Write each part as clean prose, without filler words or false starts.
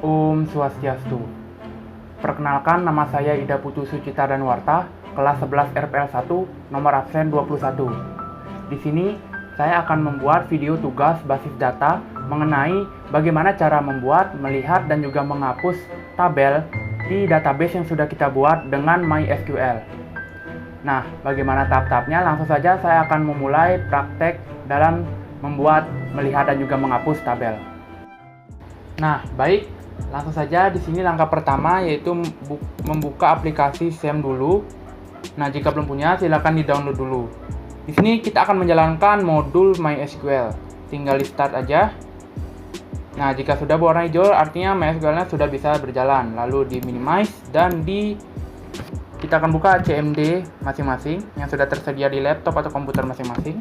Om Swastiastu. Perkenalkan, nama saya Ida Putu Sucita Danuarta, kelas 11 RPL 1, nomor absen 21. Di sini, saya akan membuat video tugas basis data mengenai bagaimana cara membuat, melihat, dan juga menghapus tabel di database yang sudah kita buat dengan MySQL. Nah, bagaimana tahap-tahapnya? Langsung saja saya akan memulai praktek dalam membuat, melihat, dan juga menghapus tabel. Nah, baik, langsung saja di sini langkah pertama yaitu membuka aplikasi SEM dulu. Nah, jika belum punya, silakan di-download dulu. Di sini kita akan menjalankan modul MySQL. Tinggal di start aja. Nah, jika sudah berwarna hijau, artinya MySQL-nya sudah bisa berjalan. Lalu di minimize dan kita akan buka CMD masing-masing yang sudah tersedia di laptop atau komputer masing-masing.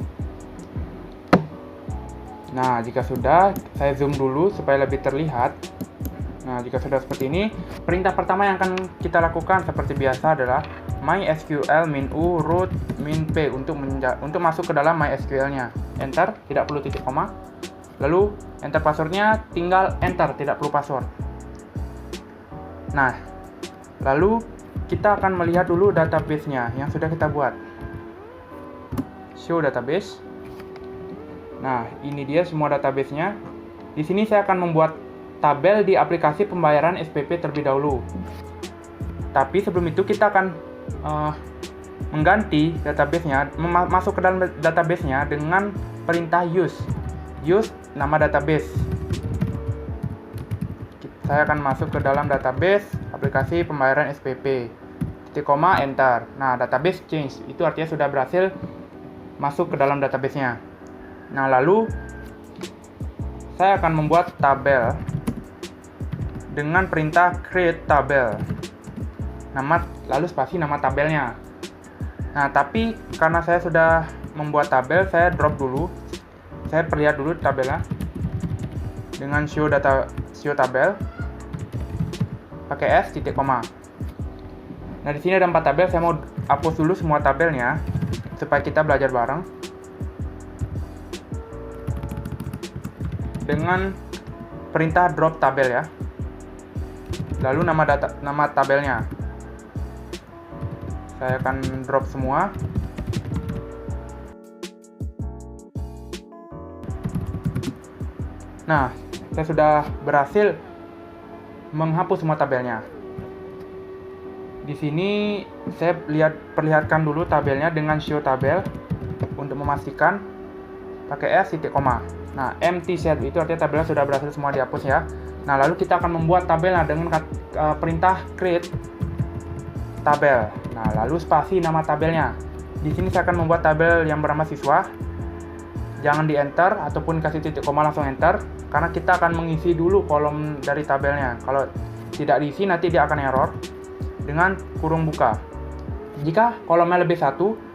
Nah, jika sudah, saya zoom dulu supaya lebih terlihat. Nah, jika sudah seperti ini, perintah pertama yang akan kita lakukan seperti biasa adalah MySQL -u root -p untuk masuk ke dalam MySQL-nya. Enter, tidak perlu titik koma. Lalu, enter password-nya, tinggal enter, tidak perlu password. Nah, lalu kita akan melihat dulu database-nya yang sudah kita buat. Show database. Nah, ini dia semua database-nya. Di sini saya akan membuat tabel di aplikasi pembayaran SPP terlebih dahulu. Tapi sebelum itu kita akan mengganti database-nya, masuk ke dalam database-nya dengan perintah use nama database. Saya akan masuk ke dalam database aplikasi pembayaran SPP. Titik koma, enter. Nah, database change. Itu artinya sudah berhasil masuk ke dalam database-nya. Nah, lalu saya akan membuat tabel dengan perintah create tabel. Lalu spasi nama tabelnya. Nah, tapi karena saya sudah membuat tabel, saya drop dulu. Saya perlihat dulu tabelnya dengan show tabel pakai S titik koma. Nah, di sini ada 4 tabel. Saya mau hapus dulu semua tabelnya supaya kita belajar bareng. Dengan perintah drop tabel ya. Lalu nama tabelnya. Saya akan drop semua. Nah, saya sudah berhasil menghapus semua tabelnya. Di sini saya perlihatkan dulu tabelnya dengan show tabel untuk memastikan pakai S titik koma. Nah, empty set itu artinya tabelnya sudah berhasil semua dihapus ya. Nah, lalu kita akan membuat tabelnya dengan perintah create tabel. Nah, lalu spasi nama tabelnya. Di sini saya akan membuat tabel yang bernama siswa. Jangan di enter ataupun kasih titik koma langsung enter, karena kita akan mengisi dulu kolom dari tabelnya. Kalau tidak diisi nanti dia akan error. Dengan kurung buka. Jika kolomnya lebih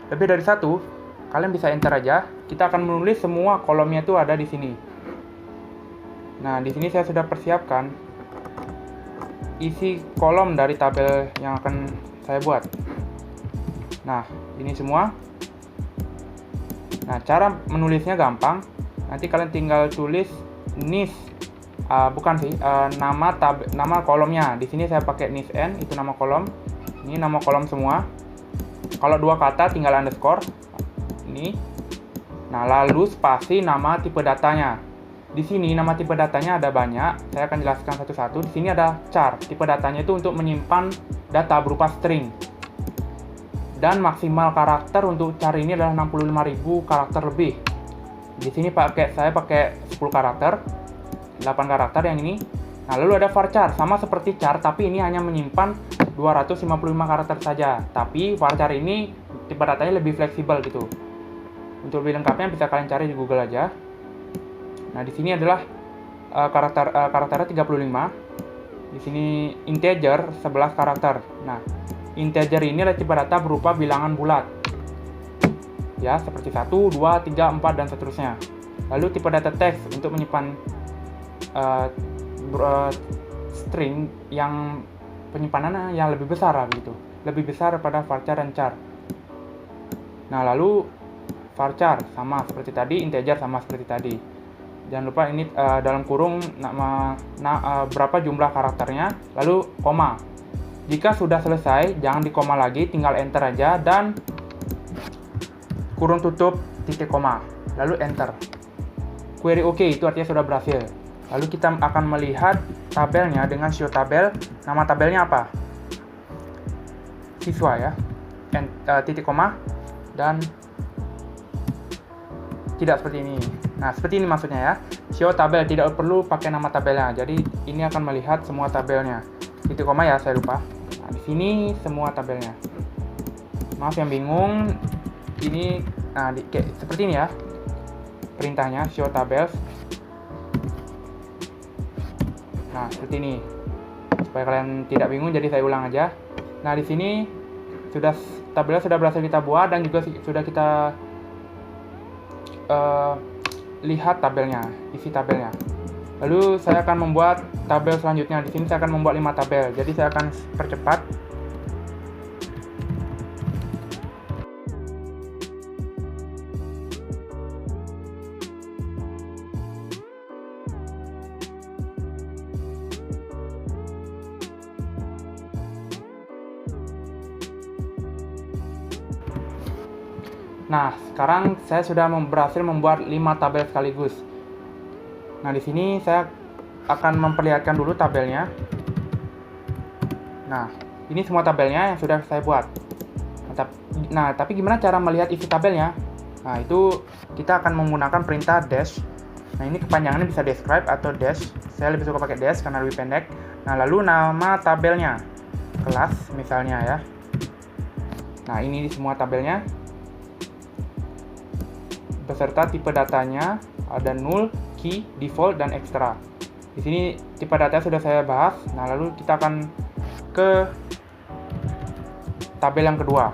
dari satu, kalian bisa enter aja. Kita akan menulis semua kolomnya itu ada di sini. Nah, di sini saya sudah persiapkan isi kolom dari tabel yang akan saya buat. Nah, ini semua. Nah, cara menulisnya gampang. Nanti kalian tinggal tulis nama kolomnya. Di sini saya pakai nisn, itu nama kolom. Ini nama kolom semua. Kalau 2 kata tinggal underscore. Ini. Nah, lalu spasi nama tipe datanya. Di sini nama tipe datanya ada banyak. Saya akan jelaskan satu-satu. Di sini ada char. Tipe datanya itu untuk menyimpan data berupa string. Dan maksimal karakter untuk char ini adalah 65.000 karakter lebih. Di sini saya pakai 10 karakter. 8 karakter yang ini. Nah, lalu ada varchar, sama seperti char, tapi ini hanya menyimpan 255 karakter saja. Tapi varchar ini tipe datanya lebih fleksibel gitu. Untuk lebih lengkapnya bisa kalian cari di Google aja. Nah, di sini adalah karakternya 35. Di sini integer 11 karakter. Nah, integer ini adalah tipe data berupa bilangan bulat. Ya, seperti 1, 2, 3, 4 dan seterusnya. Lalu tipe data teks untuk menyimpan string yang penyimpanannya yang lebih besar gitu. Lebih besar daripada varchar dan char. Nah, lalu varchar sama seperti tadi, integer sama seperti tadi. Jangan lupa ini dalam kurung berapa jumlah karakternya, lalu koma. Jika sudah selesai, jangan dikoma lagi, tinggal enter aja dan kurung tutup titik koma, lalu enter. Query OK, itu artinya sudah berhasil. Lalu kita akan melihat tabelnya dengan show tabel. Nama tabelnya apa? Siswa ya. Titik koma dan tidak seperti ini. Nah, seperti ini maksudnya ya. Show tabel, tidak perlu pakai nama tabelnya. Jadi ini akan melihat semua tabelnya. Titik koma ya, saya lupa. Nah, di sini semua tabelnya. Maaf yang bingung. Ini kayak seperti ini ya. Perintahnya show tabels. Nah, seperti ini. Supaya kalian tidak bingung, jadi saya ulang aja. Nah, di sini tabelnya sudah berhasil kita buat dan juga sudah kita lihat tabelnya, isi tabelnya. Lalu saya akan membuat tabel selanjutnya. Di sini saya akan membuat 5 tabel. Jadi saya akan percepat. Nah, sekarang saya sudah berhasil membuat 5 tabel sekaligus. Nah, di sini saya akan memperlihatkan dulu tabelnya. Nah, ini semua tabelnya yang sudah saya buat. Nah, tapi gimana cara melihat isi tabelnya? Nah, itu kita akan menggunakan perintah dash. Nah, ini kepanjangannya bisa describe atau dash. Saya lebih suka pakai dash karena lebih pendek. Nah, lalu nama tabelnya. Kelas misalnya ya. Nah, ini semua tabelnya. Beserta tipe datanya, ada null, key, default, dan extra. Di sini tipe data sudah saya bahas. Nah, lalu kita akan ke tabel yang kedua,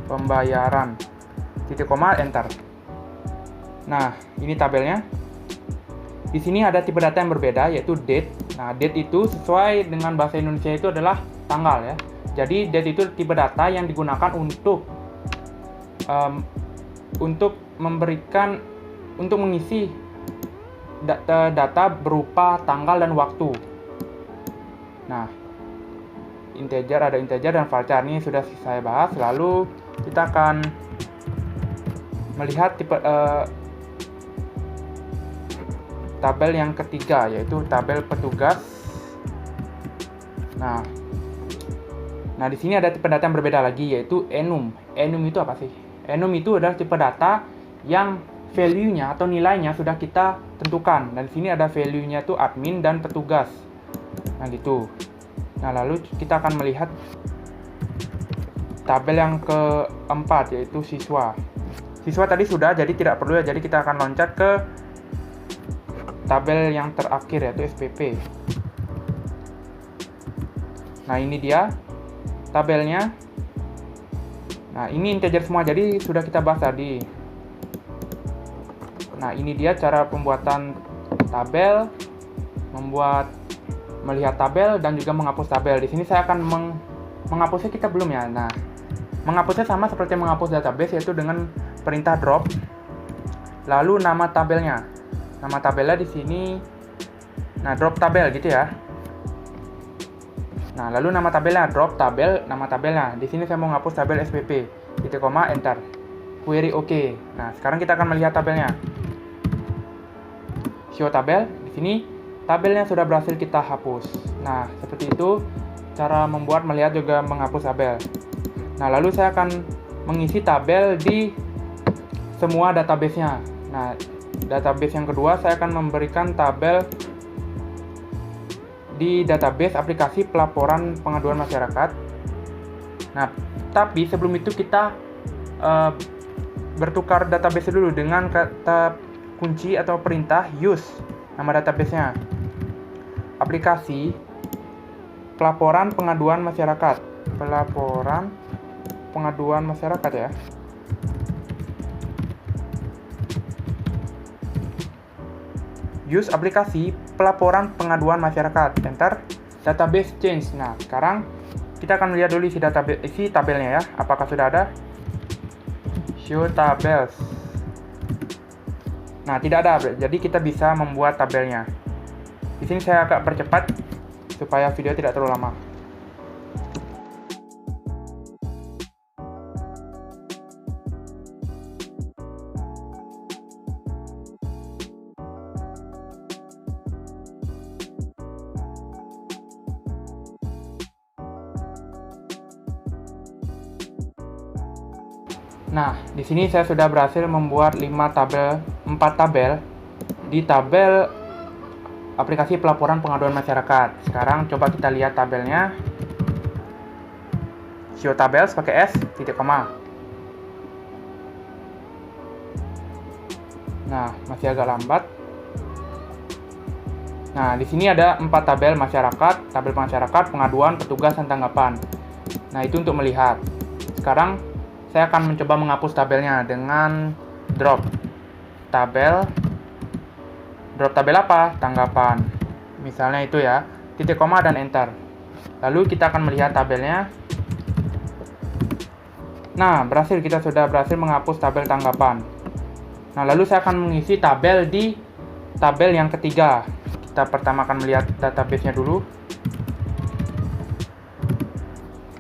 pembayaran. Titik koma, enter. Nah, ini tabelnya. Di sini ada tipe data yang berbeda, yaitu date. Nah, date itu sesuai dengan bahasa Indonesia itu adalah tanggal ya. Jadi date itu tipe data yang digunakan untuk mengisi data berupa tanggal dan waktu. Nah, ada integer dan varchar, ini sudah saya bahas. Lalu kita akan melihat tipe tabel yang ketiga, yaitu tabel petugas. Nah, di sini ada tipe data yang berbeda lagi, yaitu enum. Enum itu apa sih? Enum itu adalah tipe data yang value-nya atau nilainya sudah kita tentukan. Dan di sini ada value-nya itu admin dan petugas. Nah, gitu. Nah, lalu kita akan melihat tabel yang keempat, yaitu siswa. Siswa tadi sudah, jadi tidak perlu ya. Jadi kita akan loncat ke tabel yang terakhir, yaitu SPP. Nah, ini dia tabelnya. Nah, ini integer semua, jadi sudah kita bahas tadi. Nah, ini dia cara pembuatan tabel, melihat tabel, dan juga menghapus tabel. Di sini saya akan menghapusnya, kita belum ya. Nah, menghapusnya sama seperti menghapus database, yaitu dengan perintah drop. Lalu nama tabelnya. Nama tabelnya di sini, nah, drop tabel gitu ya. Nah, lalu nama tabelnya, drop tabel, nama tabelnya. Di sini saya mau menghapus tabel SPP. Titik koma, enter. Query OK. Nah, sekarang kita akan melihat tabelnya. Show tabel. Di sini tabelnya sudah berhasil kita hapus. Nah, seperti itu cara membuat, melihat, juga menghapus tabel. Nah, lalu saya akan mengisi tabel di semua database-nya. Nah, database yang kedua saya akan memberikan tabel di database aplikasi pelaporan pengaduan masyarakat. Nah, tapi sebelum itu kita bertukar database dulu dengan kata kunci atau perintah use nama database-nya. Aplikasi pelaporan pengaduan masyarakat. Pelaporan pengaduan masyarakat ya. Use aplikasi pelaporan pengaduan masyarakat. Enter. Database change. Nah, sekarang kita akan melihat dulu isi tabelnya ya. Apakah sudah ada? Show tabels. Nah, tidak ada, jadi kita bisa membuat tabelnya. Di sini saya agak percepat supaya video tidak terlalu lama. Nah, di sini saya sudah berhasil membuat 4 tabel di tabel aplikasi pelaporan pengaduan masyarakat. Sekarang coba kita lihat tabelnya. Show tabels pakai S, titik koma. Nah, masih agak lambat. Nah, di sini ada 4 tabel masyarakat, pengaduan, petugas, dan tanggapan. Nah, itu untuk melihat. Sekarang saya akan mencoba menghapus tabelnya dengan drop tabel apa? Tanggapan. Misalnya itu ya, titik koma dan enter. Lalu kita akan melihat tabelnya. Nah, kita sudah berhasil menghapus tabel tanggapan. Nah, lalu saya akan mengisi tabel di tabel yang ketiga. Kita pertama akan melihat database-nya dulu.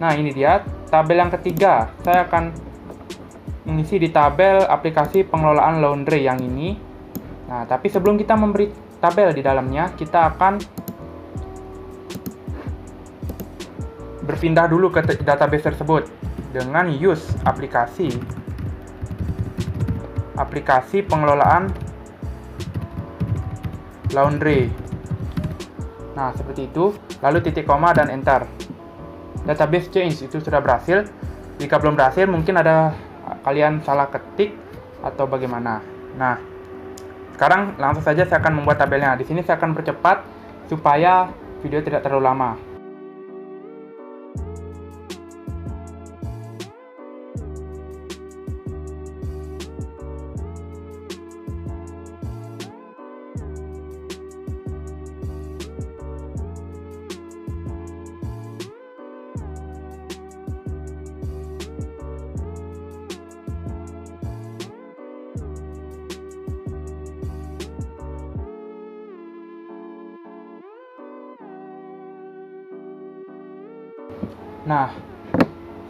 Nah, ini dia tabel yang ketiga. Saya akan mengisi di tabel aplikasi pengelolaan laundry yang ini. Nah, tapi sebelum kita memberi tabel di dalamnya, kita akan berpindah dulu ke database tersebut dengan use aplikasi pengelolaan laundry. Nah, seperti itu. Lalu titik koma dan enter. Database change itu sudah berhasil. Jika belum berhasil, mungkin ada kalian salah ketik atau bagaimana. Nah, sekarang langsung saja saya akan membuat tabelnya. Di sini saya akan percepat supaya video tidak terlalu lama. Nah,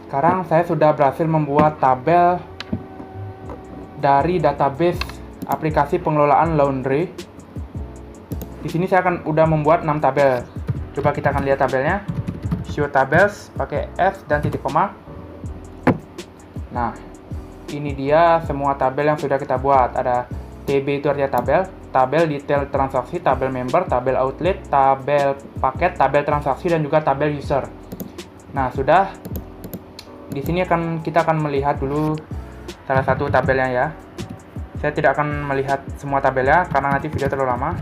sekarang saya sudah berhasil membuat tabel dari database aplikasi pengelolaan laundry. Di sini saya udah membuat 6 tabel. Coba kita akan lihat tabelnya. Show tabels pakai S dan titik koma. Nah, ini dia semua tabel yang sudah kita buat. Ada TB itu artinya tabel detail transaksi, tabel member, tabel outlet, tabel paket, tabel transaksi, dan juga tabel user. Nah, sudah. Di sini kita akan melihat dulu salah satu tabelnya ya. Saya tidak akan melihat semua tabelnya karena nanti video terlalu lama.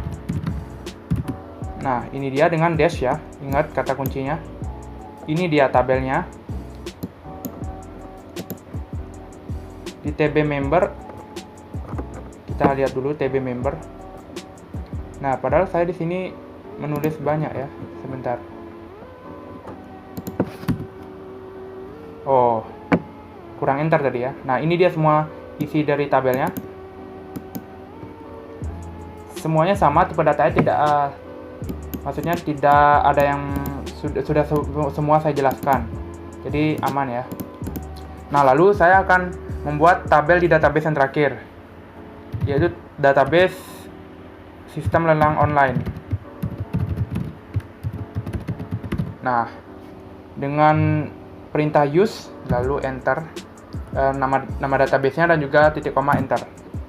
Nah, ini dia dengan dash ya. Ingat kata kuncinya. Ini dia tabelnya. Di TB member, kita lihat dulu TB member. Nah, padahal saya di sini menulis banyak ya. Sebentar. Oh, kurang enter tadi ya. Nah, ini dia semua isi dari tabelnya. Semuanya sama, tipe datanya tidak maksudnya tidak ada yang sudah semua saya jelaskan. Jadi aman ya. Nah, lalu saya akan membuat tabel di database yang terakhir, yaitu database sistem lelang online. Nah, dengan perintah use lalu enter nama database-nya dan juga titik koma enter.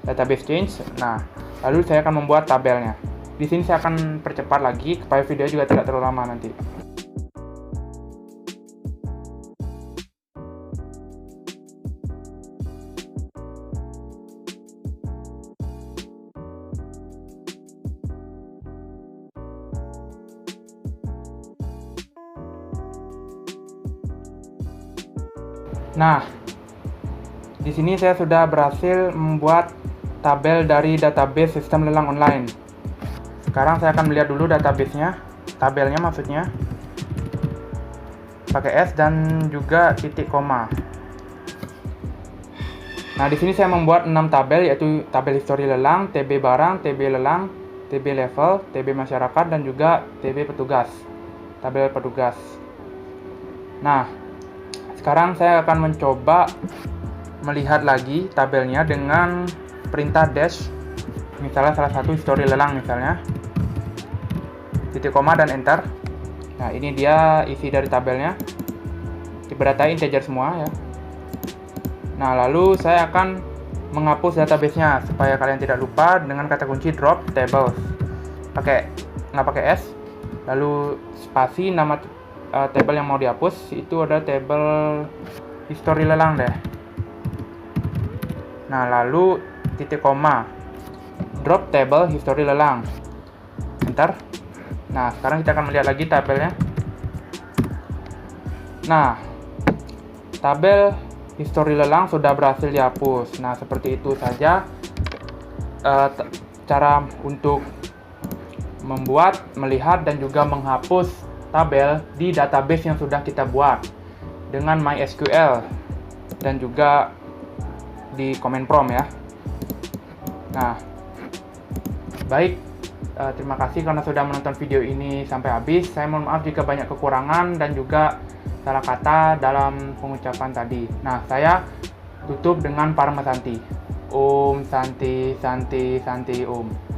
Database change. Nah, lalu saya akan membuat tabelnya. Di sini saya akan percepat lagi supaya video juga tidak terlalu lama nanti. Nah, di sini saya sudah berhasil membuat tabel dari database sistem lelang online. Sekarang saya akan melihat dulu database-nya, tabelnya maksudnya, pakai S dan juga titik koma. Nah, di sini saya membuat 6 tabel, yaitu tabel histori lelang, TB barang, TB lelang, TB level, TB masyarakat, dan juga TB petugas. Tabel petugas. Nah, sekarang saya akan mencoba melihat lagi tabelnya dengan perintah dash. Misalnya salah satu histori lelang misalnya. Titik koma dan enter. Nah, ini dia isi dari tabelnya. Data integer semua ya. Nah, lalu saya akan menghapus database-nya supaya kalian tidak lupa dengan kata kunci drop tables. Nggak pakai S. Lalu spasi nama table yang mau dihapus itu ada table history lelang deh. Nah, lalu titik koma. Drop table history lelang. Enter. Nah, sekarang kita akan melihat lagi tabelnya. Nah, tabel histori lelang sudah berhasil dihapus. Nah, seperti itu saja cara untuk membuat, melihat, dan juga menghapus tabel di database yang sudah kita buat dengan MySQL dan juga di command prompt ya. Nah, baik, terima kasih karena sudah menonton video ini sampai habis. Saya mohon maaf jika banyak kekurangan dan juga salah kata dalam pengucapan tadi. Nah, saya tutup dengan Parma Santi. Om Santi Santi Santi Om.